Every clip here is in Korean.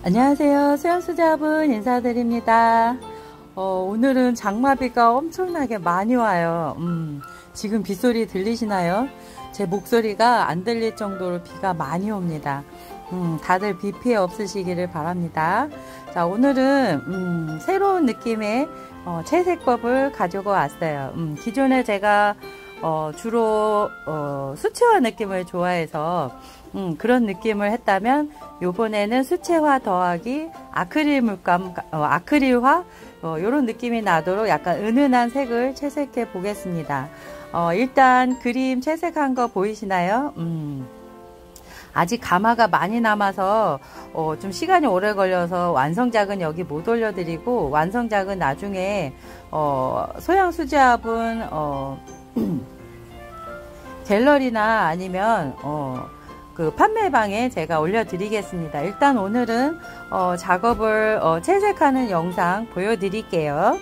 안녕하세요. 수영수자분 인사드립니다. 오늘은 장마비가 엄청나게 많이 와요. 지금 빗소리 들리시나요? 제 목소리가 안 들릴 정도로 비가 많이 옵니다. 다들 비 피해 없으시기를 바랍니다. 자, 오늘은 새로운 느낌의 채색법을 가지고 왔어요. 기존에 제가 주로 수채화 느낌을 좋아해서 그런 느낌을 했다면 요번에는 수채화 더하기 아크릴 물감, 아크릴화 요런 느낌이 나도록 약간 은은한 색을 채색해 보겠습니다. 일단 그림 채색한 거 보이시나요? 아직 가마가 많이 남아서 좀 시간이 오래 걸려서 완성작은 여기 못 올려드리고, 완성작은 나중에 소양수제합은 갤러리나 아니면 그 판매방에 제가 올려드리겠습니다. 일단 오늘은 작업을 채색하는 영상 보여드릴게요.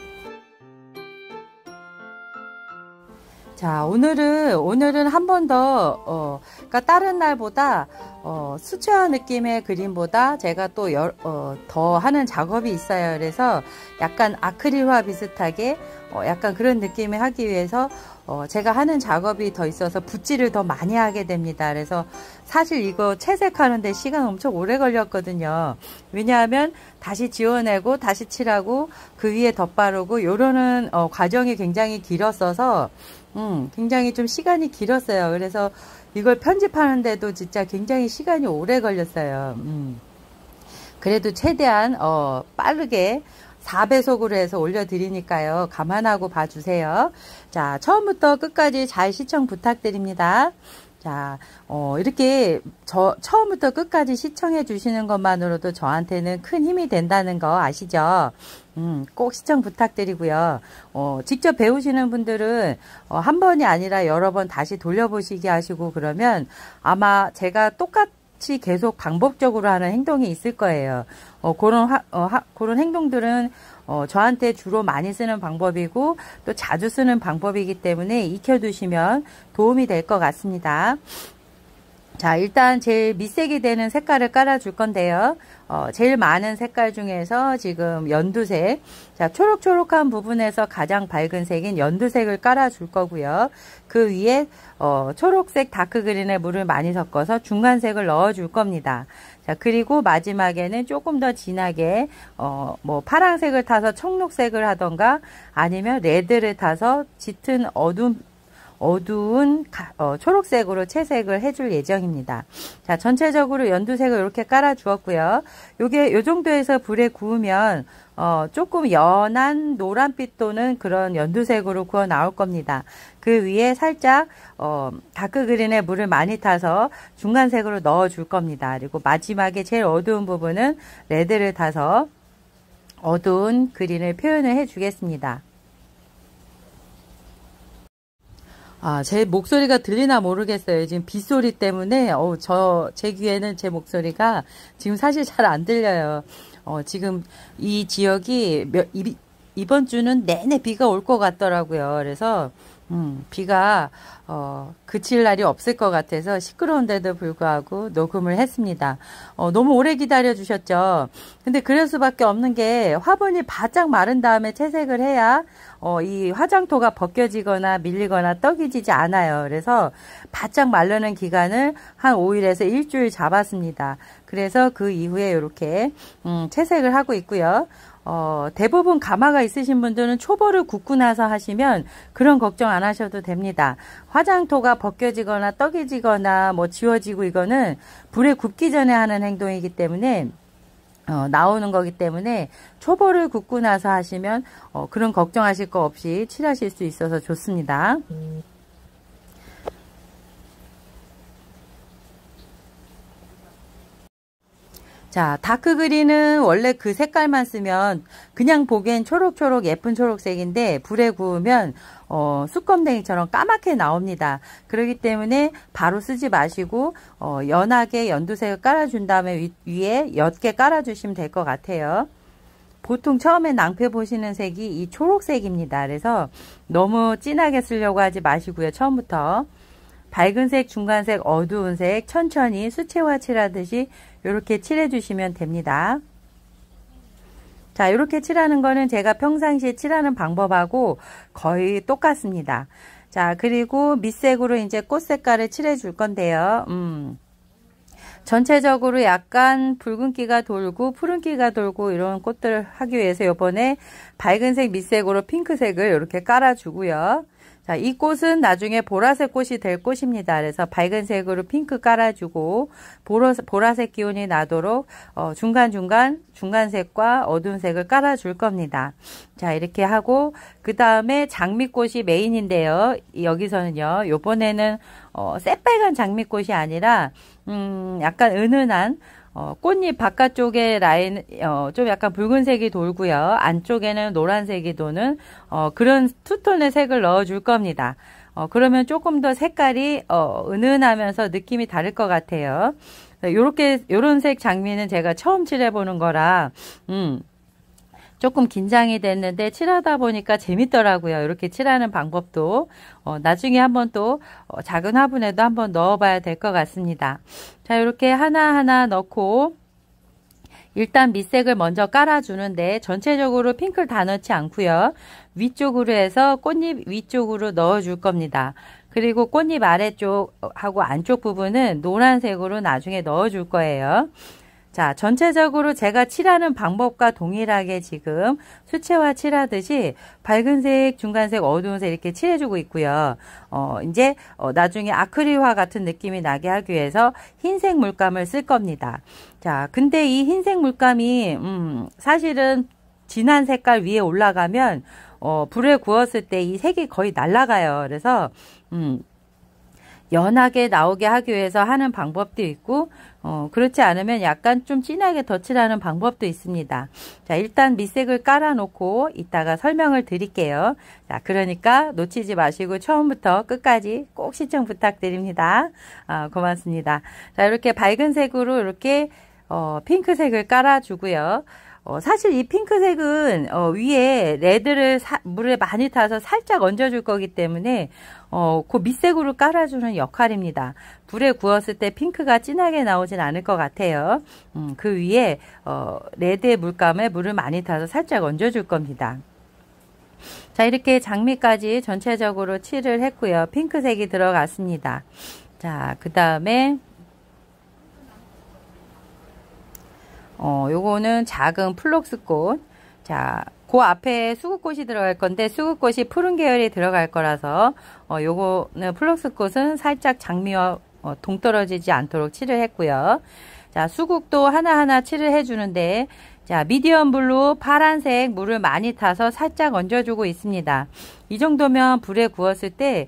자, 오늘은 한 번 더, 그러니까 다른 날보다, 수채화 느낌의 그림보다 제가 또 더 하는 작업이 있어요. 그래서 약간 아크릴화 비슷하게, 약간 그런 느낌을 하기 위해서, 제가 하는 작업이 더 있어서 붓질을 더 많이 하게 됩니다. 그래서 사실 이거 채색하는데 시간 엄청 오래 걸렸거든요. 왜냐하면 다시 지워내고, 다시 칠하고, 그 위에 덧바르고, 요러는 과정이 굉장히 길었어서, 굉장히 좀 시간이 길었어요. 그래서 이걸 편집하는데도 진짜 굉장히 시간이 오래 걸렸어요. 그래도 최대한 빠르게 4배속으로 해서 올려드리니까요. 감안하고 봐주세요. 자, 처음부터 끝까지 잘 시청 부탁드립니다. 자, 이렇게 처음부터 끝까지 시청해 주시는 것만으로도 저한테는 큰 힘이 된다는 거 아시죠? 꼭 시청 부탁드리고요. 직접 배우시는 분들은 한 번이 아니라 여러 번 다시 돌려보시게 하시고, 그러면 아마 제가 똑같이 계속 반복적으로 하는 행동이 있을 거예요. 그런 행동들은 저한테 주로 많이 쓰는 방법이고 또 자주 쓰는 방법이기 때문에 익혀두시면 도움이 될 것 같습니다. 자, 일단 제일 밑색이 되는 색깔을 깔아줄 건데요. 제일 많은 색깔 중에서 지금 연두색, 자, 초록초록한 부분에서 가장 밝은 색인 연두색을 깔아줄 거고요. 그 위에 초록색 다크그린에 물을 많이 섞어서 중간색을 넣어줄 겁니다. 자, 그리고 마지막에는 조금 더 진하게 뭐 파란색을 타서 청록색을 하던가 아니면 레드를 타서 짙은 어두운 초록색으로 채색을 해줄 예정입니다. 자, 전체적으로 연두색을 이렇게 깔아 주었고요. 요 정도에서 불에 구우면 조금 연한 노란빛 또는 그런 연두색으로 구워 나올 겁니다. 그 위에 살짝 다크그린에 물을 많이 타서 중간색으로 넣어 줄 겁니다. 그리고 마지막에 제일 어두운 부분은 레드를 타서 어두운 그린을 표현을 해 주겠습니다. 제 목소리가 들리나 모르겠어요. 지금 빗소리 때문에, 제 귀에는 제 목소리가 지금 사실 잘 안 들려요. 지금 이 지역이 이번 주는 내내 비가 올 것 같더라고요. 그래서, 비가, 그칠 날이 없을 것 같아서 시끄러운데도 불구하고 녹음을 했습니다. 너무 오래 기다려 주셨죠. 근데 그럴 수밖에 없는 게 화분이 바짝 마른 다음에 채색을 해야 이 화장토가 벗겨지거나 밀리거나 떡이 지지 않아요. 그래서 바짝 마르는 기간을 한 5일에서 일주일 잡았습니다. 그래서 그 이후에 이렇게 채색을 하고 있고요. 대부분 가마가 있으신 분들은 초벌을 굽고 나서 하시면 그런 걱정 안 하셔도 됩니다. 화장토가 벗겨지거나 떡이 지거나 뭐 지워지고 이거는 불에 굽기 전에 하는 행동이기 때문에 나오는 거기 때문에 초벌을 굽고 나서 하시면 그런 걱정하실 거 없이 칠하실 수 있어서 좋습니다. 자, 다크그린은 원래 그 색깔만 쓰면 그냥 보기엔 초록초록 예쁜 초록색인데 불에 구우면 숯검댕이처럼 까맣게 나옵니다. 그렇기 때문에 바로 쓰지 마시고 연하게 연두색을 깔아준 다음에 위에 옅게 깔아주시면 될 것 같아요. 보통 처음에 낭패 보시는 색이 이 초록색입니다. 그래서 너무 진하게 쓰려고 하지 마시고요. 처음부터 밝은 색, 중간색, 어두운 색 천천히 수채화 칠하듯이 이렇게 칠해 주시면 됩니다. 자, 이렇게 칠하는 거는 제가 평상시에 칠하는 방법하고 거의 똑같습니다. 자, 그리고 밑색으로 이제 꽃 색깔을 칠해 줄 건데요. 전체적으로 약간 붉은기가 돌고 푸른기가 돌고 이런 꽃들을 하기 위해서 이번에 밝은색 밑색으로 핑크색을 이렇게 깔아주고요. 자, 이 꽃은 나중에 보라색 꽃이 될 꽃입니다. 그래서 밝은색으로 핑크 깔아주고 보라색 기운이 나도록 중간색과 어두운 색을 깔아줄 겁니다. 자, 이렇게 하고 그 다음에 장미꽃이 메인인데요. 여기서는요. 요번에는 새빨간 장미꽃이 아니라 약간 은은한 꽃잎 바깥쪽에 라인 좀 약간 붉은색이 돌고요. 안쪽에는 노란색이 도는 그런 투톤의 색을 넣어 줄 겁니다. 그러면 조금 더 색깔이 은은하면서 느낌이 다를 것 같아요. 요런 색 장미는 제가 처음 칠해 보는 거라 조금 긴장이 됐는데 칠하다 보니까 재밌더라고요. 이렇게 칠하는 방법도 나중에 한번 또 작은 화분에도 한번 넣어봐야 될 것 같습니다. 자, 이렇게 하나하나 넣고 일단 밑색을 먼저 깔아주는데 전체적으로 핑크를 다 넣지 않고요. 위쪽으로 해서 꽃잎 위쪽으로 넣어줄 겁니다. 그리고 꽃잎 아래쪽하고 안쪽 부분은 노란색으로 나중에 넣어줄 거예요. 자, 전체적으로 제가 칠하는 방법과 동일하게 지금 수채화 칠하듯이 밝은색, 중간색, 어두운색 이렇게 칠해주고 있고요. 이제 나중에 아크릴화 같은 느낌이 나게 하기 위해서 흰색 물감을 쓸 겁니다. 자, 근데 이 흰색 물감이 사실은 진한 색깔 위에 올라가면 불에 구웠을 때 이 색이 거의 날아가요. 그래서 연하게 나오게 하기 위해서 하는 방법도 있고 그렇지 않으면 약간 좀 진하게 덧칠하는 방법도 있습니다. 자, 일단 밑색을 깔아 놓고 이따가 설명을 드릴게요. 자, 그러니까 놓치지 마시고 처음부터 끝까지 꼭 시청 부탁드립니다. 고맙습니다. 자, 이렇게 밝은 색으로 이렇게 핑크색을 깔아 주고요. 사실 이 핑크색은 위에 레드를 물에 많이 타서 살짝 얹어줄 거기 때문에 그 밑색으로 깔아주는 역할입니다. 불에 구웠을 때 핑크가 진하게 나오진 않을 것 같아요. 그 위에 레드의 물감에 물을 많이 타서 살짝 얹어줄 겁니다. 자, 이렇게 장미까지 전체적으로 칠을 했고요. 핑크색이 들어갔습니다. 자, 그 다음에 요거는 작은 플록스꽃. 자, 그 앞에 수국꽃이 들어갈 건데 수국꽃이 푸른 계열이 들어갈 거라서 요거는 플록스꽃은 살짝 장미와 동떨어지지 않도록 칠을 했고요. 자, 수국도 하나하나 칠을 해주는데 자, 미디엄 블루 파란색 물을 많이 타서 살짝 얹어주고 있습니다. 이 정도면 불에 구웠을 때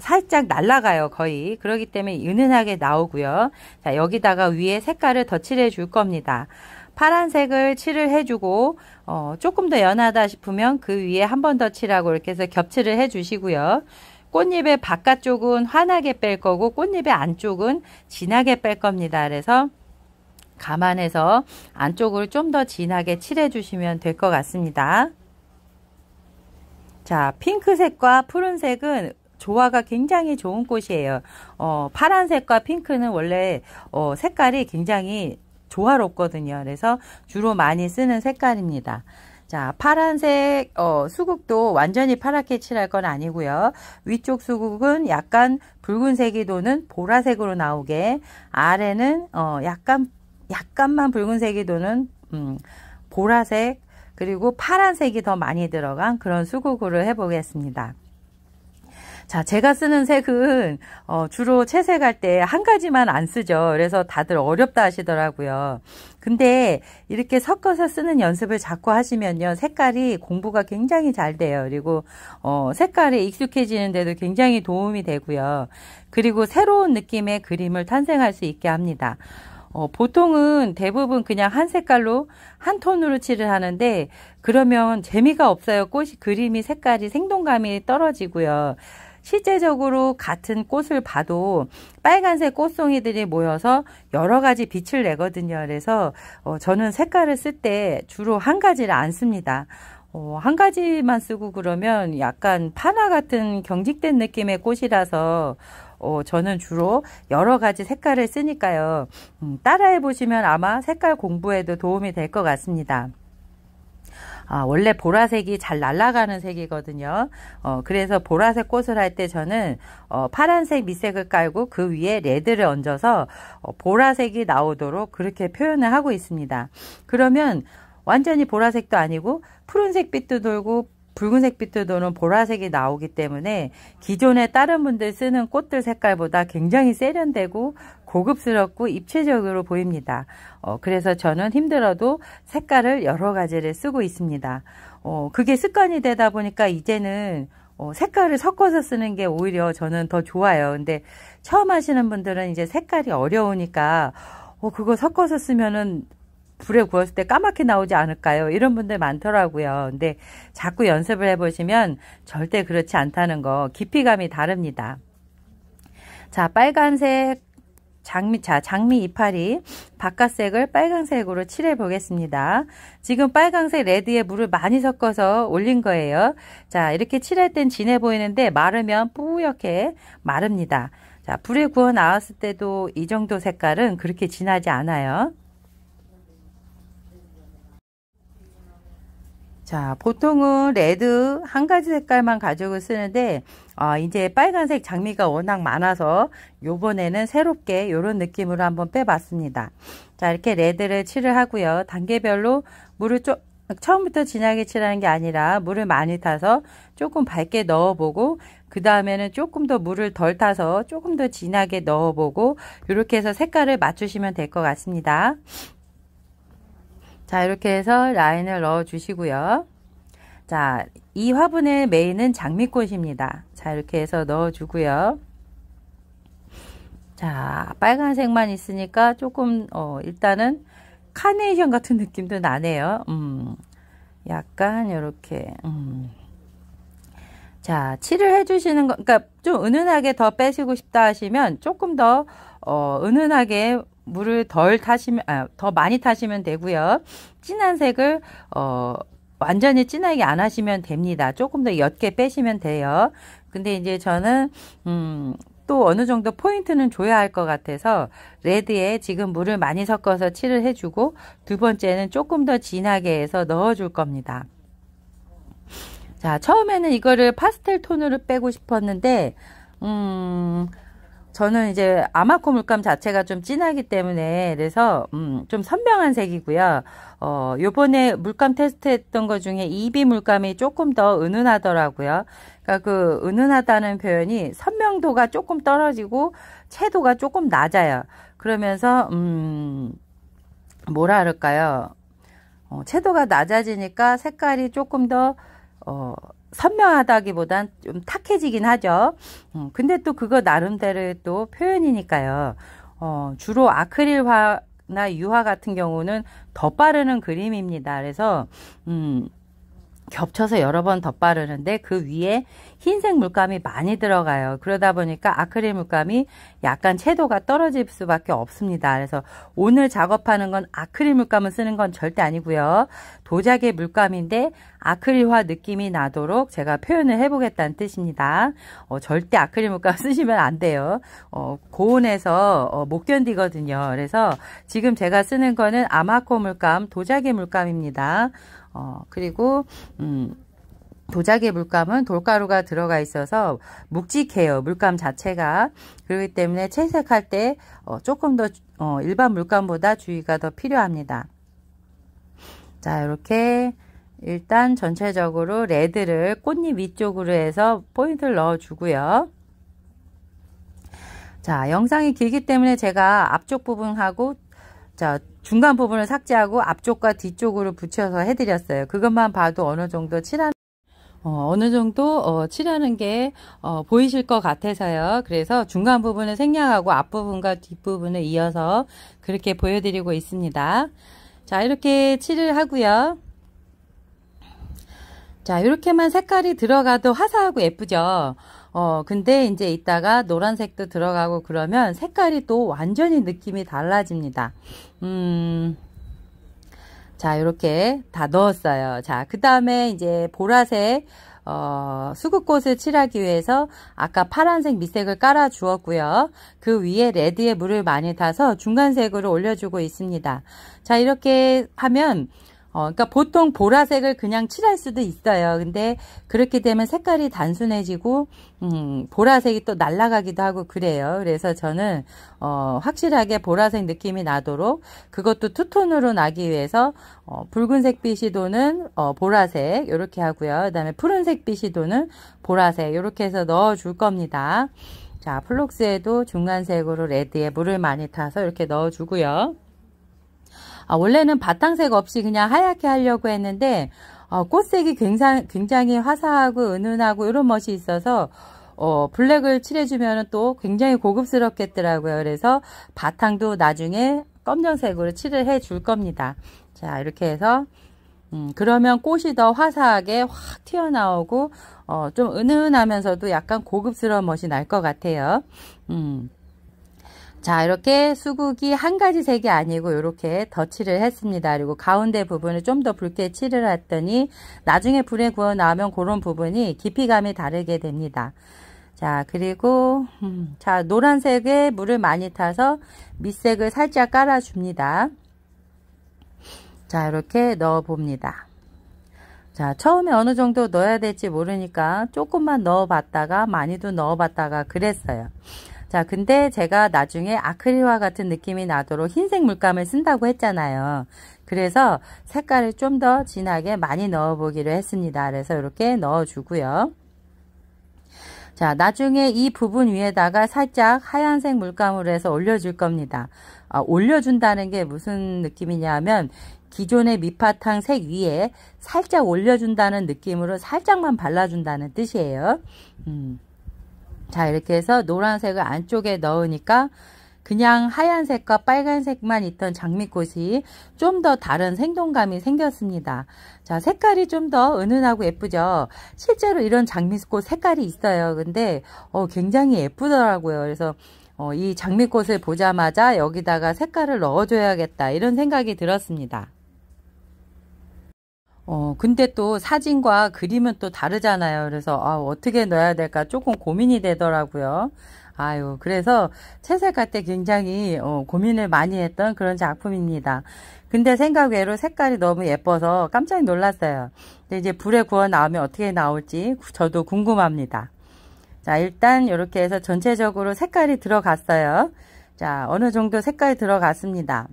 살짝 날아가요, 거의. 그렇기 때문에 은은하게 나오고요. 자, 여기다가 위에 색깔을 더 칠해 줄 겁니다. 파란색을 칠을 해주고 조금 더 연하다 싶으면 그 위에 한 번 더 칠하고 이렇게 해서 겹칠을 해주시고요. 꽃잎의 바깥쪽은 환하게 뺄 거고 꽃잎의 안쪽은 진하게 뺄 겁니다. 그래서 감안해서 안쪽을 좀 더 진하게 칠해 주시면 될 것 같습니다. 자, 핑크색과 푸른색은 조화가 굉장히 좋은 꽃이에요. 파란색과 핑크는 원래 색깔이 굉장히 조화롭거든요. 그래서 주로 많이 쓰는 색깔입니다. 자, 파란색 수국도 완전히 파랗게 칠할 건 아니고요. 위쪽 수국은 약간 붉은색이 도는 보라색으로 나오게, 아래는 약간만 붉은색이 도는 보라색, 그리고 파란색이 더 많이 들어간 그런 수국으로 해보겠습니다. 자, 제가 쓰는 색은 주로 채색할 때 한 가지만 안 쓰죠. 그래서 다들 어렵다 하시더라고요. 근데 이렇게 섞어서 쓰는 연습을 자꾸 하시면요, 색깔이 공부가 굉장히 잘 돼요. 그리고 색깔에 익숙해지는데도 굉장히 도움이 되고요. 그리고 새로운 느낌의 그림을 탄생할 수 있게 합니다. 보통은 대부분 그냥 한 색깔로 한 톤으로 칠을 하는데 그러면 재미가 없어요. 그림이 색깔이 생동감이 떨어지고요. 실제적으로 같은 꽃을 봐도 빨간색 꽃송이들이 모여서 여러 가지 빛을 내거든요. 그래서 저는 색깔을 쓸 때 주로 한 가지를 안 씁니다. 한 가지만 쓰고 그러면 약간 파나 같은 경직된 느낌의 꽃이라서 저는 주로 여러 가지 색깔을 쓰니까요. 따라해 보시면 아마 색깔 공부에도 도움이 될 것 같습니다. 원래 보라색이 잘 날아가는 색이거든요. 그래서 보라색 꽃을 할 때 저는 파란색 밑색을 깔고 그 위에 레드를 얹어서 보라색이 나오도록 그렇게 표현을 하고 있습니다. 그러면 완전히 보라색도 아니고 푸른색 빛도 돌고 붉은색 빛도 도는 보라색이 나오기 때문에 기존에 다른 분들 쓰는 꽃들 색깔보다 굉장히 세련되고 고급스럽고 입체적으로 보입니다. 그래서 저는 힘들어도 색깔을 여러 가지를 쓰고 있습니다. 그게 습관이 되다 보니까 이제는 색깔을 섞어서 쓰는 게 오히려 저는 더 좋아요. 근데 처음 하시는 분들은 이제 색깔이 어려우니까 그거 섞어서 쓰면은 불에 구웠을 때 까맣게 나오지 않을까요? 이런 분들 많더라고요. 근데 자꾸 연습을 해보시면 절대 그렇지 않다는 거, 깊이감이 다릅니다. 자, 빨간색 장미 이파리 바깥색을 빨간색으로 칠해 보겠습니다. 지금 빨간색 레드에 물을 많이 섞어서 올린 거예요. 자, 이렇게 칠할 땐 진해 보이는데 마르면 뿌옇게 마릅니다. 자, 불에 구워 나왔을 때도 이 정도 색깔은 그렇게 진하지 않아요. 자, 보통은 레드 한 가지 색깔만 가지고 쓰는데 이제 빨간색 장미가 워낙 많아서 요번에는 새롭게 이런 느낌으로 한번 빼봤습니다. 자, 이렇게 레드를 칠을 하고요. 단계별로 물을 처음부터 진하게 칠하는 게 아니라 물을 많이 타서 조금 밝게 넣어보고 그 다음에는 조금 더 물을 덜 타서 조금 더 진하게 넣어보고 이렇게 해서 색깔을 맞추시면 될 것 같습니다. 자, 이렇게 해서 라인을 넣어 주시고요. 자, 이 화분의 메인은 장미꽃입니다. 자, 이렇게 해서 넣어 주고요. 자, 빨간색만 있으니까 조금 일단은 카네이션 같은 느낌도 나네요. 약간 이렇게 자, 칠을 해주시는 거, 그러니까 좀 은은하게 더 빼시고 싶다 하시면 조금 더 은은하게 물을 더 많이 타시면 되고요. 진한 색을 완전히 진하게 안 하시면 됩니다. 조금 더 옅게 빼시면 돼요. 근데 이제 저는 또 어느 정도 포인트는 줘야 할 것 같아서 레드에 지금 물을 많이 섞어서 칠을 해주고 두 번째는 조금 더 진하게 해서 넣어줄 겁니다. 자, 처음에는 이거를 파스텔 톤으로 빼고 싶었는데 저는 이제 아마코 물감 자체가 좀 진하기 때문에 그래서 좀 선명한 색이고요. 요번에 물감 테스트했던 것 중에 EB 물감이 조금 더 은은하더라고요. 그러니까 그 은은하다는 표현이 선명도가 조금 떨어지고 채도가 조금 낮아요. 그러면서 뭐라 그럴까요? 채도가 낮아지니까 색깔이 조금 더 선명하다기보단 좀 탁해지긴 하죠. 근데 또 그거 나름대로 또 표현이니까요. 주로 아크릴화나 유화 같은 경우는 더 빠르는 그림입니다. 그래서 겹쳐서 여러 번 덧바르는데 그 위에 흰색 물감이 많이 들어가요. 그러다 보니까 아크릴 물감이 약간 채도가 떨어질 수밖에 없습니다. 그래서 오늘 작업하는 건 아크릴 물감을 쓰는 건 절대 아니고요. 도자기 물감인데 아크릴화 느낌이 나도록 제가 표현을 해보겠다는 뜻입니다. 절대 아크릴 물감 쓰시면 안 돼요. 고온에서 못 견디거든요. 그래서 지금 제가 쓰는 거는 아마코 물감, 도자기 물감입니다. 그리고 도자기 물감은 돌가루가 들어가 있어서 묵직해요. 물감 자체가. 그렇기 때문에 채색할 때 조금 더 일반 물감보다 주의가 더 필요합니다. 자, 이렇게 일단 전체적으로 레드를 꽃잎 위쪽으로 해서 포인트를 넣어 주고요. 자, 영상이 길기 때문에 제가 앞쪽 부분하고 자, 중간 부분을 삭제하고 앞쪽과 뒤쪽으로 붙여서 해드렸어요. 그것만 봐도 어느 정도 칠하는 게 보이실 것 같아서요. 그래서 중간 부분을 생략하고 앞부분과 뒷부분을 이어서 그렇게 보여드리고 있습니다. 자, 이렇게 칠을 하고요. 자, 이렇게만 색깔이 들어가도 화사하고 예쁘죠. 근데 이제 이따가 노란색도 들어가고 그러면 색깔이 또 완전히 느낌이 달라집니다. 자, 이렇게 다 넣었어요. 자, 그 다음에 이제 보라색, 수국꽃을 칠하기 위해서 아까 파란색 밑색을 깔아 주었고요. 그 위에 레드에 물을 많이 타서 중간색으로 올려주고 있습니다. 자, 이렇게 하면, 그러니까 보통 보라색을 그냥 칠할 수도 있어요. 근데 그렇게 되면 색깔이 단순해지고 보라색이 또 날아가기도 하고 그래요. 그래서 저는 확실하게 보라색 느낌이 나도록 그것도 투톤으로 나기 위해서 붉은색 빛이 도는 보라색 이렇게 하고요. 그 다음에 푸른색 빛이 도는 보라색 이렇게 해서 넣어 줄 겁니다. 자, 플록스에도 중간색으로 레드에 물을 많이 타서 이렇게 넣어 주고요. 원래는 바탕색 없이 그냥 하얗게 하려고 했는데 꽃색이 굉장히 화사하고 은은하고 이런 멋이 있어서 블랙을 칠해주면 또 굉장히 고급스럽겠더라고요. 그래서 바탕도 나중에 검정색으로 칠을 해 줄 겁니다. 자, 이렇게 해서 그러면 꽃이 더 화사하게 확 튀어나오고 좀 은은하면서도 약간 고급스러운 멋이 날 것 같아요. 자, 이렇게 수국이 한 가지 색이 아니고 이렇게 덧칠을 했습니다. 그리고 가운데 부분을 좀 더 붉게 칠을 했더니 나중에 불에 구워 나오면 그런 부분이 깊이감이 다르게 됩니다. 자, 그리고 자, 노란색에 물을 많이 타서 밑색을 살짝 깔아줍니다. 자, 이렇게 넣어 봅니다. 자, 처음에 어느 정도 넣어야 될지 모르니까 조금만 넣어 봤다가 많이도 넣어 봤다가 그랬어요. 자, 근데 제가 나중에 아크릴화 같은 느낌이 나도록 흰색 물감을 쓴다고 했잖아요. 그래서 색깔을 좀 더 진하게 많이 넣어 보기로 했습니다. 그래서 이렇게 넣어 주고요. 자, 나중에 이 부분 위에다가 살짝 하얀색 물감으로 해서 올려줄 겁니다. 올려준다는 게 무슨 느낌이냐면 기존의 밑바탕 색 위에 살짝 올려준다는 느낌으로 살짝만 발라준다는 뜻이에요. 자, 이렇게 해서 노란색을 안쪽에 넣으니까 그냥 하얀색과 빨간색만 있던 장미꽃이 좀 더 다른 생동감이 생겼습니다. 자, 색깔이 좀 더 은은하고 예쁘죠? 실제로 이런 장미꽃 색깔이 있어요. 근데 굉장히 예쁘더라고요. 그래서 이 장미꽃을 보자마자 여기다가 색깔을 넣어줘야겠다 이런 생각이 들었습니다. 근데 또 사진과 그림은 또 다르잖아요. 그래서 어떻게 넣어야 될까 조금 고민이 되더라고요. 그래서 채색할 때 굉장히 고민을 많이 했던 그런 작품입니다. 근데 생각 외로 색깔이 너무 예뻐서 깜짝 놀랐어요. 근데 이제 불에 구워 나오면 어떻게 나올지 저도 궁금합니다. 자, 일단 이렇게 해서 전체적으로 색깔이 들어갔어요. 자, 어느 정도 색깔이 들어갔습니다.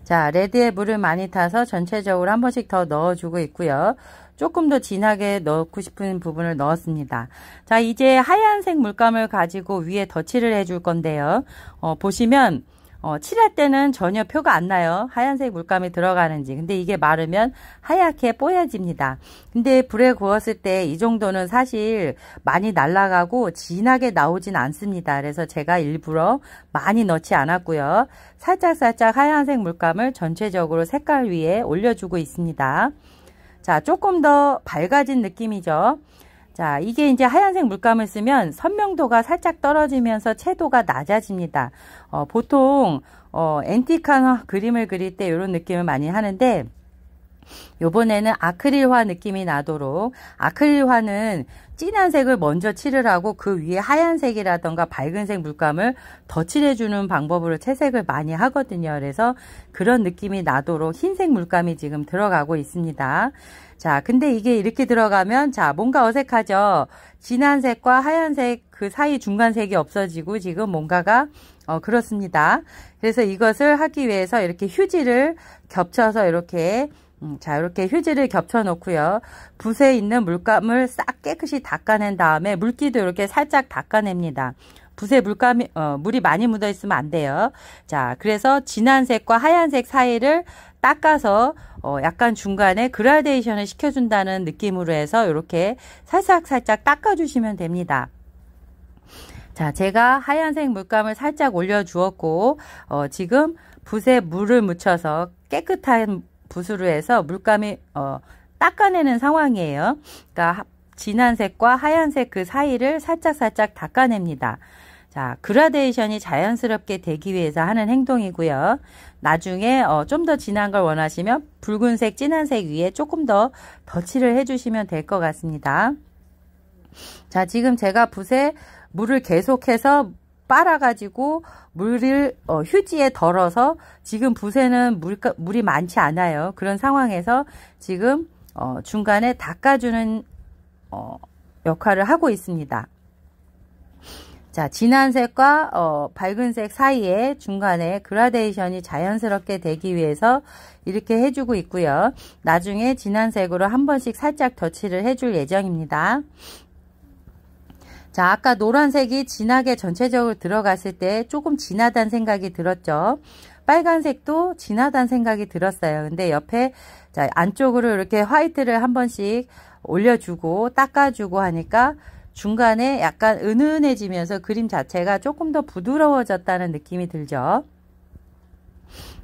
자, 레드에 물을 많이 타서 전체적으로 한 번씩 더 넣어주고 있고요. 조금 더 진하게 넣고 싶은 부분을 넣었습니다. 자, 이제 하얀색 물감을 가지고 위에 덧칠을 해줄 건데요. 보시면 칠할 때는 전혀 표가 안 나요. 하얀색 물감이 들어가는지. 근데 이게 마르면 하얗게 뽀얘집니다. 근데 불에 구웠을 때 이 정도는 사실 많이 날아가고 진하게 나오진 않습니다. 그래서 제가 일부러 많이 넣지 않았고요. 살짝살짝 하얀색 물감을 전체적으로 색깔 위에 올려주고 있습니다. 자, 조금 더 밝아진 느낌이죠. 자, 이게 이제 하얀색 물감을 쓰면 선명도가 살짝 떨어지면서 채도가 낮아집니다. 보통 앤틱한 그림을 그릴 때 이런 느낌을 많이 하는데 요번에는 아크릴화 느낌이 나도록, 아크릴화는 진한 색을 먼저 칠을 하고 그 위에 하얀색이라던가 밝은색 물감을 덧칠해주는 방법으로 채색을 많이 하거든요. 그래서 그런 느낌이 나도록 흰색 물감이 지금 들어가고 있습니다. 자, 근데 이게 이렇게 들어가면 자, 뭔가 어색하죠. 진한 색과 하얀색 그 사이 중간색이 없어지고 지금 뭔가가 그렇습니다. 그래서 이것을 하기 위해서 이렇게 휴지를 겹쳐서 이렇게 자, 이렇게 휴지를 겹쳐 놓고요. 붓에 있는 물감을 싹 깨끗이 닦아낸 다음에 물기도 이렇게 살짝 닦아냅니다. 붓에 물이 많이 묻어 있으면 안 돼요. 자, 그래서 진한 색과 하얀색 사이를 닦아서 약간 중간에 그라데이션을 시켜준다는 느낌으로 해서 이렇게 살짝 닦아주시면 됩니다. 자, 제가 하얀색 물감을 살짝 올려주었고 지금 붓에 물을 묻혀서 깨끗한 붓으로 해서 물감이 닦아내는 상황이에요. 그러니까 진한 색과 하얀색 그 사이를 살짝 닦아냅니다. 자, 그라데이션이 자연스럽게 되기 위해서 하는 행동이고요. 나중에 좀 더 진한 걸 원하시면 붉은색, 진한색 위에 조금 더 덧칠을 해주시면 될 것 같습니다. 자, 지금 제가 붓에 물을 계속해서 빨아가지고 물을 휴지에 덜어서 지금 붓에는 물이 많지 않아요. 그런 상황에서 지금 중간에 닦아주는 역할을 하고 있습니다. 자, 진한 색과 밝은 색 사이에 중간에 그라데이션이 자연스럽게 되기 위해서 이렇게 해주고 있고요. 나중에 진한 색으로 한 번씩 살짝 덧칠을 해줄 예정입니다. 자, 아까 노란색이 진하게 전체적으로 들어갔을 때 조금 진하다는 생각이 들었죠. 빨간색도 진하다는 생각이 들었어요. 근데 옆에 자, 안쪽으로 이렇게 화이트를 한 번씩 올려주고 닦아주고 하니까 중간에 약간 은은해지면서 그림 자체가 조금 더 부드러워졌다는 느낌이 들죠.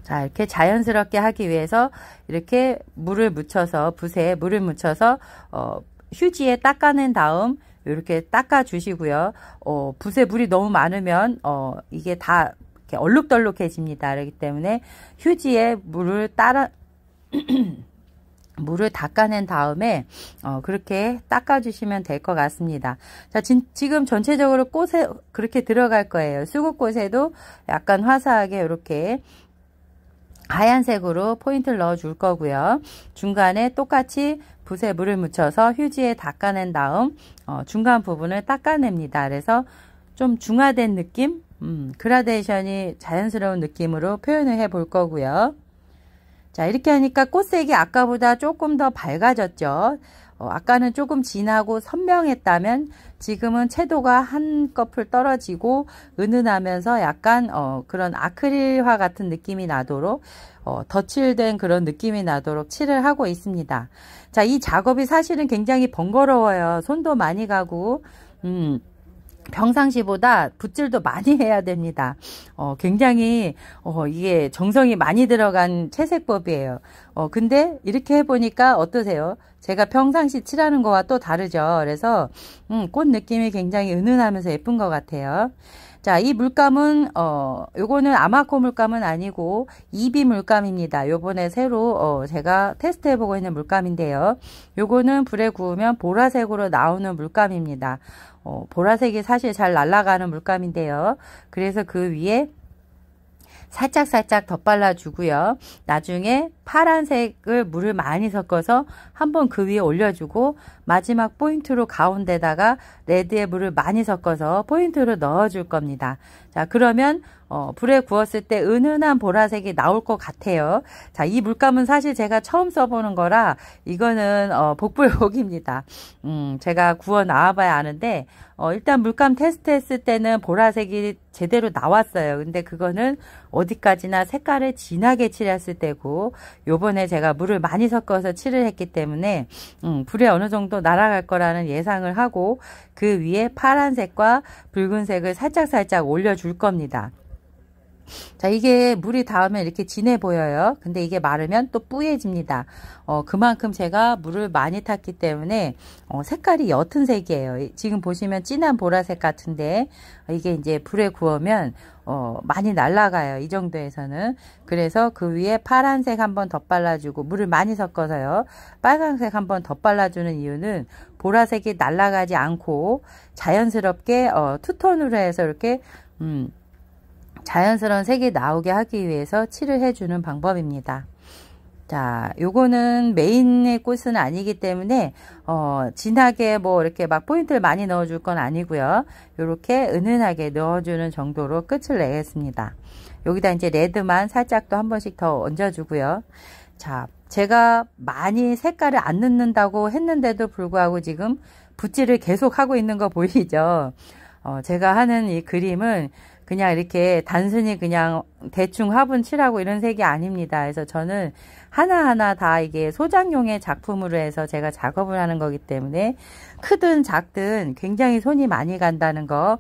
자, 이렇게 자연스럽게 하기 위해서 이렇게 물을 묻혀서 붓에 물을 묻혀서 휴지에 닦아낸 다음 이렇게 닦아 주시고요. 붓에 물이 너무 많으면 이게 다 이렇게 얼룩덜룩해집니다. 그렇기 때문에 휴지에 물을 물을 닦아낸 다음에 그렇게 닦아주시면 될 것 같습니다. 자, 지금 전체적으로 꽃에 그렇게 들어갈 거예요. 수국꽃에도 약간 화사하게 이렇게 하얀색으로 포인트를 넣어 줄 거고요. 중간에 똑같이 붓에 물을 묻혀서 휴지에 닦아낸 다음 중간 부분을 닦아냅니다. 그래서 좀 중화된 느낌, 그라데이션이 자연스러운 느낌으로 표현을 해 볼 거고요. 자, 이렇게 하니까 꽃색이 아까보다 조금 더 밝아졌죠. 아까는 조금 진하고 선명했다면 지금은 채도가 한꺼풀 떨어지고 은은하면서 약간 그런 아크릴화 같은 느낌이 나도록 덧칠된 그런 느낌이 나도록 칠을 하고 있습니다. 자, 이 작업이 사실은 굉장히 번거로워요. 손도 많이 가고 평상시보다 붓질도 많이 해야 됩니다. 굉장히 이게 정성이 많이 들어간 채색법이에요. 근데 이렇게 해보니까 어떠세요? 제가 평상시 칠하는 거와 또 다르죠. 그래서 꽃 느낌이 굉장히 은은하면서 예쁜 것 같아요. 자, 이 물감은 요거는 아마코 물감은 아니고 이비 물감입니다. 요번에 새로 제가 테스트 해보고 있는 물감인데요. 요거는 불에 구우면 보라색으로 나오는 물감입니다. 보라색이 사실 잘 날아가는 물감인데요. 그래서 그 위에 살짝 덧발라 주고요. 나중에 파란색을 물을 많이 섞어서 한번 그 위에 올려주고 마지막 포인트로 가운데다가 레드에 물을 많이 섞어서 포인트로 넣어 줄 겁니다. 자, 그러면 불에 구웠을 때 은은한 보라색이 나올 것 같아요. 자, 이 물감은 사실 제가 처음 써보는 거라 이거는 복불복입니다. 제가 구워 나와봐야 아는데 일단 물감 테스트 했을 때는 보라색이 제대로 나왔어요. 근데 그거는 어디까지나 색깔을 진하게 칠했을 때고 요번에 제가 물을 많이 섞어서 칠을 했기 때문에 불에 어느 정도 날아갈 거라는 예상을 하고 그 위에 파란색과 붉은색을 살짝 올려줄 겁니다. 자, 이게 물이 닿으면 이렇게 진해 보여요. 근데 이게 마르면 또 뿌얘집니다. 그만큼 제가 물을 많이 탔기 때문에 색깔이 옅은 색이에요. 지금 보시면 진한 보라색 같은데 이게 이제 불에 구우면 많이 날아가요. 이 정도에서는. 그래서 그 위에 파란색 한번 덧발라주고 물을 많이 섞어서요. 빨간색 한번 덧발라주는 이유는 보라색이 날아가지 않고 자연스럽게 투톤으로 해서 이렇게 자연스러운 색이 나오게 하기 위해서 칠을 해주는 방법입니다. 자, 요거는 메인의 꽃은 아니기 때문에 진하게 뭐 이렇게 막 포인트를 많이 넣어줄 건 아니고요. 요렇게 은은하게 넣어주는 정도로 끝을 내겠습니다. 여기다 이제 레드만 살짝 또 한 번씩 더 얹어주고요. 자, 제가 많이 색깔을 안 넣는다고 했는데도 불구하고 지금 붓질을 계속 하고 있는 거 보이죠? 제가 하는 이 그림은 그냥 이렇게 단순히 그냥 대충 화분 칠하고 이런 색이 아닙니다. 그래서 저는 하나하나 다 이게 소장용의 작품으로 해서 제가 작업을 하는 거기 때문에 크든 작든 굉장히 손이 많이 간다는 거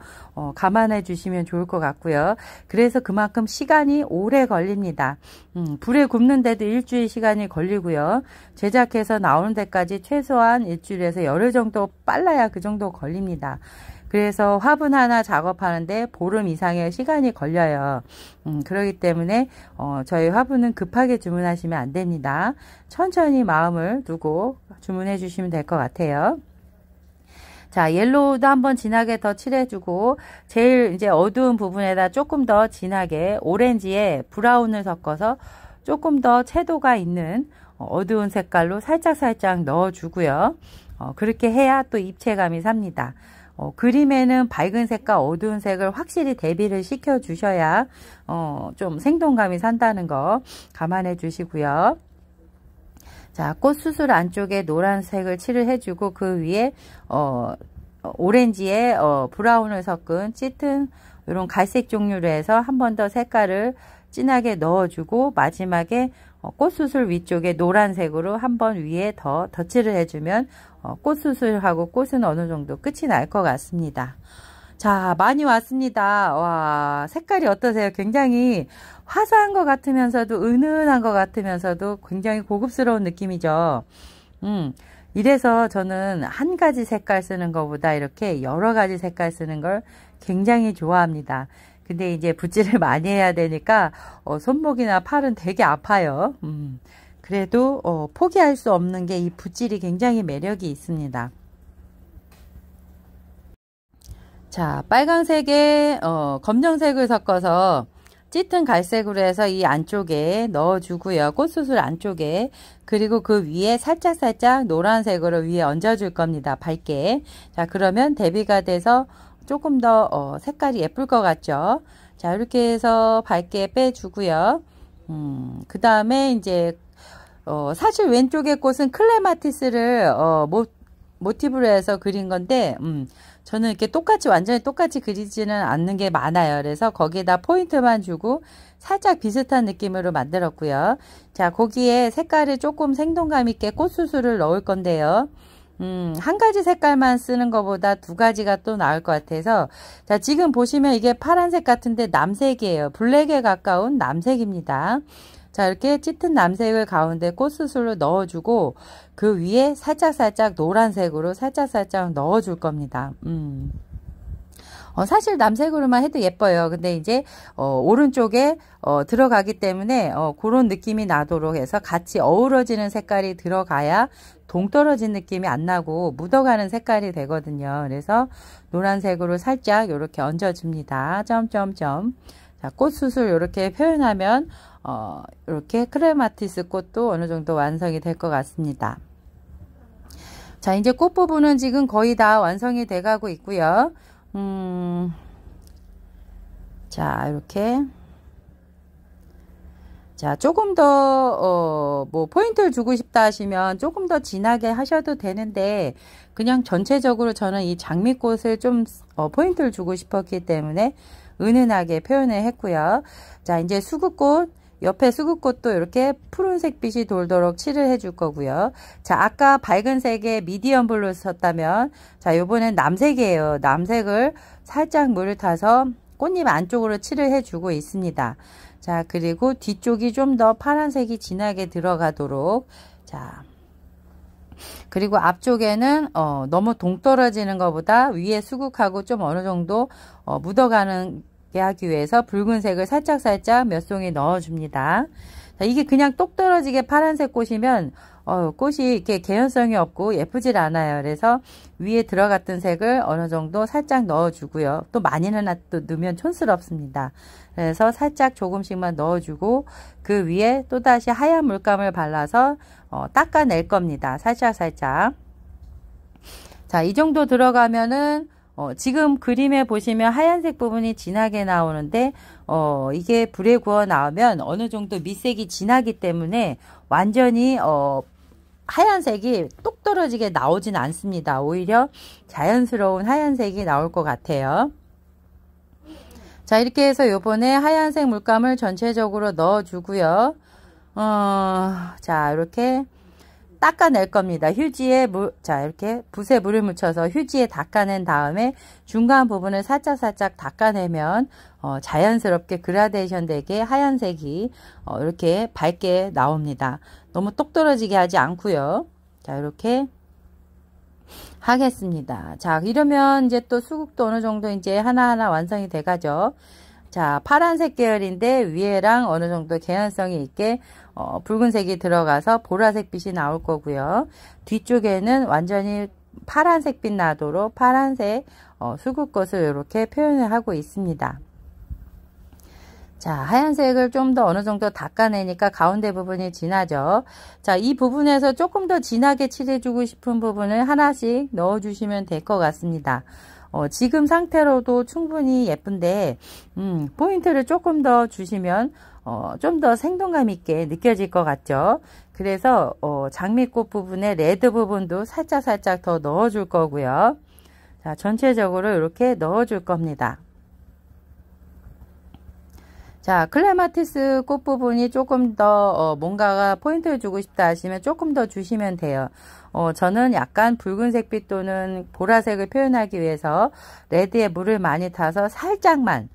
감안해 주시면 좋을 것 같고요. 그래서 그만큼 시간이 오래 걸립니다. 불에 굽는데도 일주일 시간이 걸리고요. 제작해서 나오는 데까지 최소한 일주일에서 열흘 정도 빨라야 그 정도 걸립니다. 그래서 화분 하나 작업하는데 보름 이상의 시간이 걸려요. 그렇기 때문에 저희 화분은 급하게 주문하시면 안 됩니다. 천천히 마음을 두고 주문해 주시면 될 것 같아요. 자, 옐로우도 한번 진하게 더 칠해주고, 제일 이제 어두운 부분에다 조금 더 진하게 오렌지에 브라운을 섞어서 조금 더 채도가 있는 어두운 색깔로 살짝살짝 넣어주고요. 그렇게 해야 또 입체감이 삽니다. 그림에는 밝은 색과 어두운 색을 확실히 대비를 시켜 주셔야 좀 생동감이 산다는 거 감안해 주시고요. 자, 꽃수술 안쪽에 노란색을 칠을 해주고 그 위에 오렌지에 브라운을 섞은 짙은 이런 갈색 종류로 해서 한 번 더 색깔을 진하게 넣어주고 마지막에 꽃수술 위쪽에 노란색으로 한번 위에 더 덧칠을 해주면 꽃수술하고 꽃은 어느 정도 끝이 날 것 같습니다. 자, 많이 왔습니다. 와, 색깔이 어떠세요? 굉장히 화사한 것 같으면서도 은은한 것 같으면서도 굉장히 고급스러운 느낌이죠. 이래서 저는 한 가지 색깔 쓰는 것보다 이렇게 여러 가지 색깔 쓰는 걸 굉장히 좋아합니다. 근데 이제 붓질을 많이 해야 되니까 손목이나 팔은 되게 아파요. 그래도 포기할 수 없는 게 이 붓질이 굉장히 매력이 있습니다. 자, 빨간색에 검정색을 섞어서 짙은 갈색으로 해서 이 안쪽에 넣어주고요. 꽃수술 안쪽에. 그리고 그 위에 살짝살짝 노란색으로 위에 얹어줄 겁니다. 밝게. 자, 그러면 대비가 돼서 조금 더 색깔이 예쁠 것 같죠. 자, 이렇게 해서 밝게 빼주고요. 그 다음에 이제 사실 왼쪽의 꽃은 클레마티스를 모티브로 해서 그린 건데 저는 이렇게 똑같이 완전히 똑같이 그리지는 않는 게 많아요. 그래서 거기에다 포인트만 주고 살짝 비슷한 느낌으로 만들었고요. 자, 거기에 색깔을 조금 생동감 있게 꽃수술을 넣을 건데요. 한 가지 색깔만 쓰는 것보다 두 가지가 또 나을 것 같아서 자, 지금 보시면 이게 파란색 같은데 남색이에요. 블랙에 가까운 남색입니다. 자, 이렇게 짙은 남색을 가운데 꽃수술로 넣어주고 그 위에 살짝살짝 노란색으로 살짝살짝 넣어줄 겁니다. 사실 남색으로만 해도 예뻐요. 근데 이제 오른쪽에 들어가기 때문에 그런 느낌이 나도록 해서 같이 어우러지는 색깔이 들어가야 동떨어진 느낌이 안 나고 묻어가는 색깔이 되거든요. 그래서 노란색으로 살짝 이렇게 얹어줍니다. 점점점. 자, 꽃수술 이렇게 표현하면 이렇게 크레마티스 꽃도 어느 정도 완성이 될 것 같습니다. 자, 이제 꽃 부분은 지금 거의 다 완성이 돼 가고 있고요. 자, 이렇게. 자, 조금 더, 뭐, 포인트를 주고 싶다 하시면 조금 더 진하게 하셔도 되는데, 그냥 전체적으로 저는 이 장미꽃을 좀, 포인트를 주고 싶었기 때문에 은은하게 표현을 했고요. 자, 이제 수국꽃, 옆에 수국꽃도 이렇게 푸른색 빛이 돌도록 칠을 해줄 거고요. 자, 아까 밝은 색의 미디엄 블루 썼다면, 자, 요번엔 남색이에요. 남색을 살짝 물을 타서 꽃잎 안쪽으로 칠을 해주고 있습니다. 자, 그리고 뒤쪽이 좀 더 파란색이 진하게 들어가도록, 자, 그리고 앞쪽에는 너무 동떨어지는 것보다 위에 수국하고 좀 어느 정도 묻어가는 게 하기 위해서 붉은색을 살짝살짝 몇 송이 넣어줍니다. 자, 이게 그냥 똑 떨어지게 파란색 꽃이면 꽃이 이렇게 개연성이 없고 예쁘질 않아요. 그래서 위에 들어갔던 색을 어느 정도 살짝 넣어주고요. 또 많이는 또 넣으면 촌스럽습니다. 그래서 살짝 조금씩만 넣어주고 그 위에 또다시 하얀 물감을 발라서 닦아낼 겁니다. 살짝살짝. 자, 이 정도 들어가면은 지금 그림에 보시면 하얀색 부분이 진하게 나오는데 이게 불에 구워 나오면 어느 정도 밑색이 진하기 때문에 완전히 하얀색이 똑 떨어지게 나오진 않습니다. 오히려 자연스러운 하얀색이 나올 것 같아요. 자, 이렇게 해서 요번에 하얀색 물감을 전체적으로 넣어주고요. 자, 이렇게 닦아낼 겁니다. 휴지에 자, 이렇게 붓에 물을 묻혀서 휴지에 닦아낸 다음에 중간 부분을 살짝살짝 닦아내면 자연스럽게 그라데이션 되게 하얀색이 이렇게 밝게 나옵니다. 너무 똑 떨어지게 하지 않고요. 자, 이렇게 하겠습니다. 자, 이러면 이제 또 수국도 어느 정도 이제 하나하나 완성이 돼 가죠. 자, 파란색 계열인데 위에랑 어느 정도 개연성이 있게 붉은색이 들어가서 보라색 빛이 나올 거고요. 뒤쪽에는 완전히 파란색빛 나도록 파란색 수국꽃을 이렇게 표현을 하고 있습니다. 자, 하얀색을 좀 더 어느 정도 닦아내니까 가운데 부분이 진하죠. 자, 이 부분에서 조금 더 진하게 칠해주고 싶은 부분을 하나씩 넣어주시면 될 것 같습니다. 지금 상태로도 충분히 예쁜데 포인트를 조금 더 주시면 좀 더 생동감 있게 느껴질 것 같죠. 그래서 장미꽃 부분에 레드 부분도 살짝 더 넣어줄 거고요. 자, 전체적으로 이렇게 넣어줄 겁니다. 자, 클레마티스 꽃 부분이 조금 더 뭔가가 포인트를 주고 싶다 하시면 조금 더 주시면 돼요. 저는 약간 붉은색빛 또는 보라색을 표현하기 위해서 레드에 물을 많이 타서 살짝만,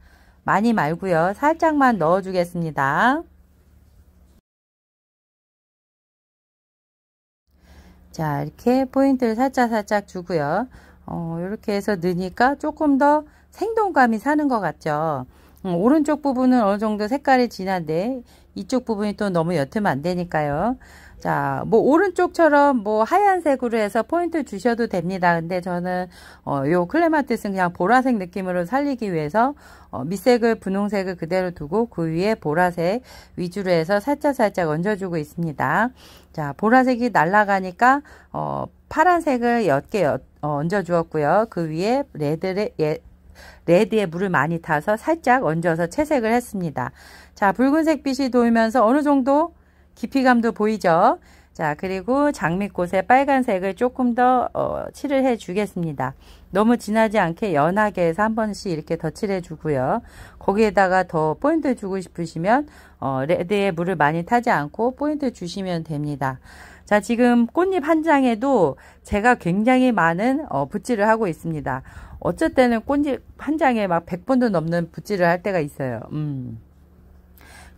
많이 말고요, 살짝만 넣어 주겠습니다. 자, 이렇게 포인트를 살짝 주고요. 이렇게 해서 넣으니까 조금 더 생동감이 사는 것 같죠. 오른쪽 부분은 어느 정도 색깔이 진한데 이쪽 부분이 또 너무 옅으면 안 되니까요. 자, 뭐 오른쪽처럼 뭐 하얀색으로 해서 포인트 주셔도 됩니다. 근데 저는 요 클레마티스는 그냥 보라색 느낌으로 살리기 위해서 밑색을 분홍색을 그대로 두고 그 위에 보라색 위주로 해서 살짝 얹어주고 있습니다. 자, 보라색이 날아가니까 파란색을 옅게 얹어 주었고요. 그 위에 레드에 물을 많이 타서 살짝 얹어서 채색을 했습니다. 자, 붉은색 빛이 돌면서 어느 정도 깊이감도 보이죠. 자, 그리고 장미꽃에 빨간색을 조금 더 칠을 해 주겠습니다. 너무 진하지 않게 연하게 해서 한 번씩 이렇게 더 칠해 주고요. 거기에다가 더 포인트 주고 싶으시면 레드에 물을 많이 타지 않고 포인트 주시면 됩니다. 자, 지금 꽃잎 한 장에도 제가 굉장히 많은 붓질을 하고 있습니다. 어쩔 때는 꽃잎 한 장에 막 100번도 넘는 붓질을 할 때가 있어요.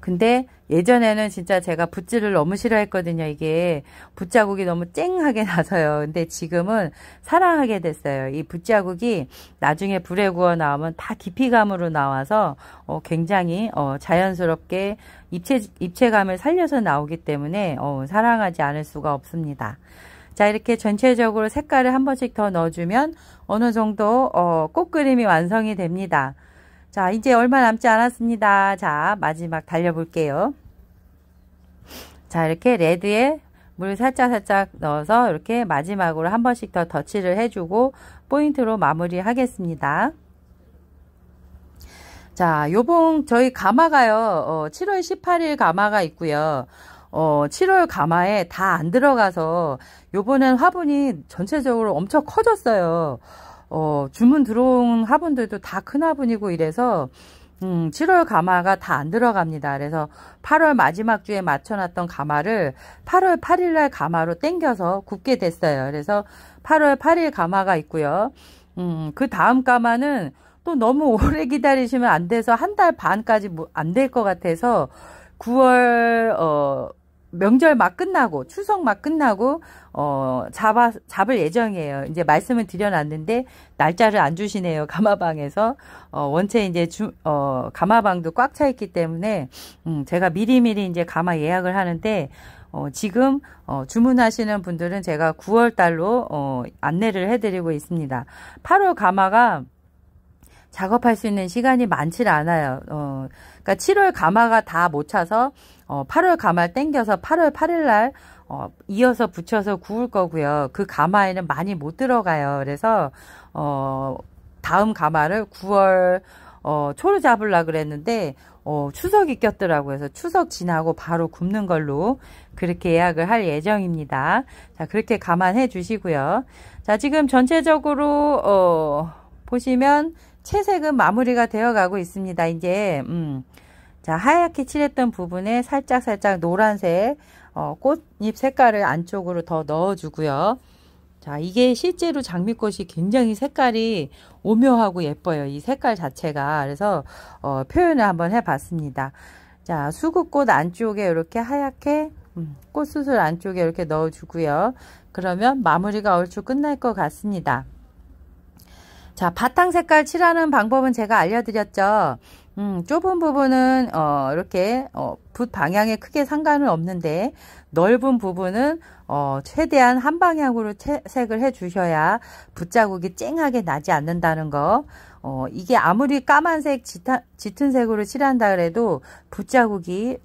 근데 예전에는 진짜 제가 붓질을 너무 싫어했거든요. 이게 붓자국이 너무 쨍하게 나서요. 근데 지금은 사랑하게 됐어요. 이 붓자국이 나중에 불에 구워 나오면 다 깊이감으로 나와서 굉장히 자연스럽게 입체감을 살려서 나오기 때문에 사랑하지 않을 수가 없습니다. 자, 이렇게 전체적으로 색깔을 한 번씩 더 넣어주면 어느 정도 꽃 그림이 완성이 됩니다. 자, 이제 얼마 남지 않았습니다. 자, 마지막 달려볼게요. 자, 이렇게 레드에 물 살짝 넣어서 이렇게 마지막으로 한 번씩 더 덧칠을 해주고 포인트로 마무리 하겠습니다. 자, 요번 저희 가마가요, 7월 18일 가마가 있고요. 7월 가마에 다 안 들어가서 요번엔 화분이 전체적으로 엄청 커졌어요. 주문 들어온 화분들도 다 큰 화분이고 이래서 7월 가마가 다 안 들어갑니다. 그래서 8월 마지막 주에 맞춰놨던 가마를 8월 8일날 가마로 땡겨서 굽게 됐어요. 그래서 8월 8일 가마가 있고요. 그 다음 가마는 또 너무 오래 기다리시면 안 돼서 한 달 반까지 안 될 것 같아서 9월 명절 막 끝나고 추석 막 끝나고 잡을 예정이에요. 이제 말씀을 드려놨는데 날짜를 안 주시네요. 가마방에서 원체 이제 가마방도 꽉 차 있기 때문에 제가 미리미리 이제 가마 예약을 하는데 지금 주문하시는 분들은 제가 9월 달로 안내를 해드리고 있습니다. 8월 가마가 작업할 수 있는 시간이 많지 않아요. 그러니까 7월 가마가 다 못 차서 8월 가마를 땡겨서 8월 8일 날 이어서 붙여서 구울 거고요. 그 가마에는 많이 못 들어가요. 그래서 다음 가마를 9월 초로 잡으려고 그랬는데 추석이 꼈더라고요. 그래서 추석 지나고 바로 굽는 걸로 그렇게 예약을 할 예정입니다. 자, 그렇게 감안해 주시고요. 자, 지금 전체적으로 보시면 채색은 마무리가 되어 가고 있습니다. 이제 자, 하얗게 칠했던 부분에 살짝 노란색 꽃잎 색깔을 안쪽으로 더 넣어 주고요. 자, 이게 실제로 장미꽃이 굉장히 색깔이 오묘하고 예뻐요. 이 색깔 자체가. 그래서 표현을 한번 해 봤습니다. 자, 수국꽃 안쪽에 이렇게 하얗게 꽃수술 안쪽에 이렇게 넣어 주고요. 그러면 마무리가 얼추 끝날 것 같습니다. 자, 바탕 색깔 칠하는 방법은 제가 알려드렸죠. 좁은 부분은 이렇게 붓 방향에 크게 상관은 없는데 넓은 부분은 최대한 한 방향으로 색을 해 주셔야 붓자국이 쨍하게 나지 않는다는 거. 이게 아무리 까만색 짙은 색으로 칠한다 그래도 붓자국이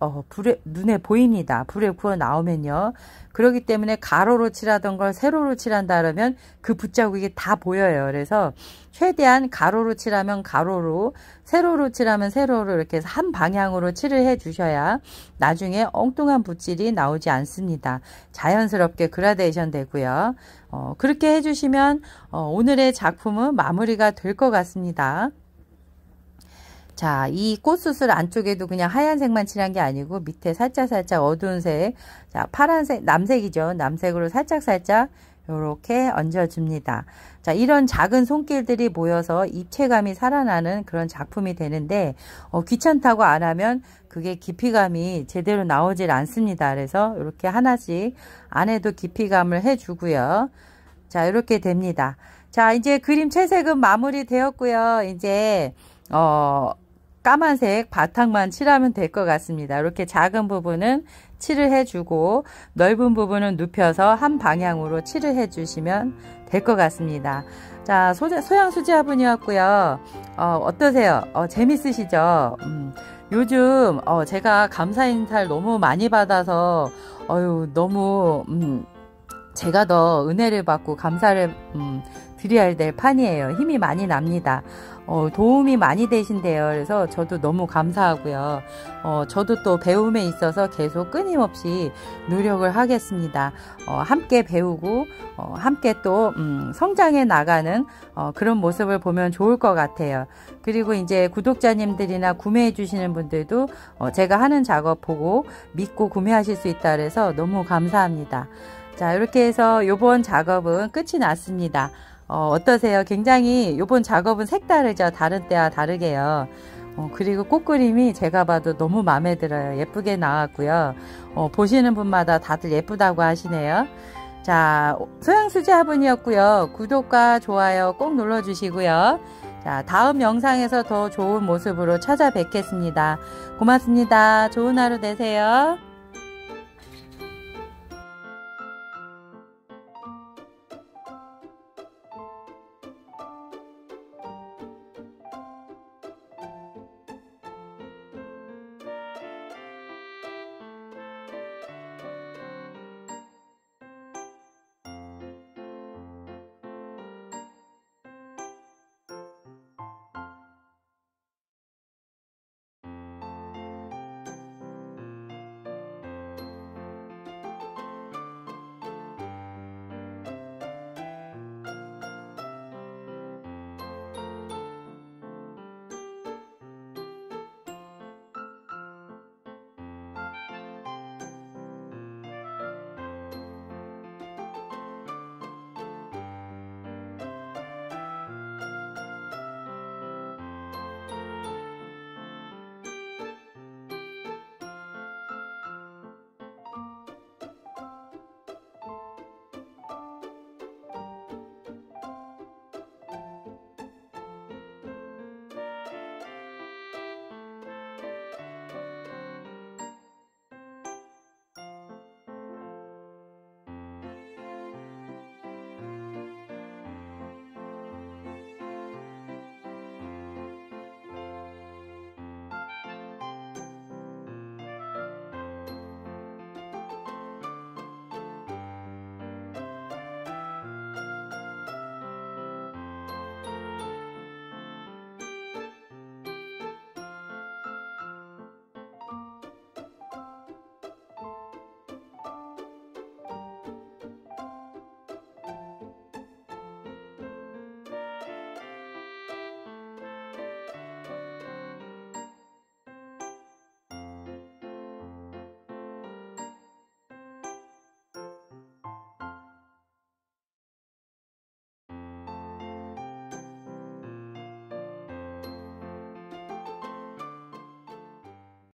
눈에 보입니다. 불에 구워 나오면요. 그렇기 때문에 가로로 칠하던 걸 세로로 칠한다 그러면 그 붓자국이 다 보여요. 그래서 최대한 가로로 칠하면 가로로, 세로로 칠하면 세로로 이렇게 해서 한 방향으로 칠을 해 주셔야 나중에 엉뚱한 붓질이 나오지 않습니다. 자연스럽게 그라데이션 되고요. 그렇게 해주시면 오늘의 작품은 마무리가 될 것 같습니다. 자, 이 꽃수술 안쪽에도 그냥 하얀색만 칠한 게 아니고 밑에 살짝 어두운 색, 자, 파란색, 남색이죠. 남색으로 살짝 이렇게 얹어줍니다. 자, 이런 작은 손길들이 모여서 입체감이 살아나는 그런 작품이 되는데 귀찮다고 안 하면 그게 깊이감이 제대로 나오질 않습니다. 그래서 이렇게 하나씩 안에도 깊이감을 해주고요. 자, 이렇게 됩니다. 자, 이제 그림 채색은 마무리 되었고요. 이제 까만색 바탕만 칠하면 될 것 같습니다. 이렇게 작은 부분은 칠을 해주고 넓은 부분은 눕혀서 한 방향으로 칠을 해주시면 될 것 같습니다. 자, 소양 수지화분이었고요. 어떠세요? 재밌으시죠? 요즘 제가 감사 인사를 너무 많이 받아서 너무 제가 더 은혜를 받고 감사를 드려야 될 판이에요. 힘이 많이 납니다. 도움이 많이 되신대요. 그래서 저도 너무 감사하고요. 저도 또 배움에 있어서 계속 끊임없이 노력을 하겠습니다. 함께 배우고 함께 또 성장해 나가는 그런 모습을 보면 좋을 것 같아요. 그리고 이제 구독자님들이나 구매해 주시는 분들도 제가 하는 작업 보고 믿고 구매하실 수 있다 그래서 너무 감사합니다. 자, 이렇게 해서 요번 작업은 끝이 났습니다. 어떠세요? 굉장히 요번 작업은 색다르죠? 다른 때와 다르게요. 그리고 꽃그림이 제가 봐도 너무 마음에 들어요. 예쁘게 나왔고요. 보시는 분마다 다들 예쁘다고 하시네요. 자, 소양수지 화분이었고요. 구독과 좋아요 꼭 눌러주시고요. 자, 다음 영상에서 더 좋은 모습으로 찾아뵙겠습니다. 고맙습니다. 좋은 하루 되세요.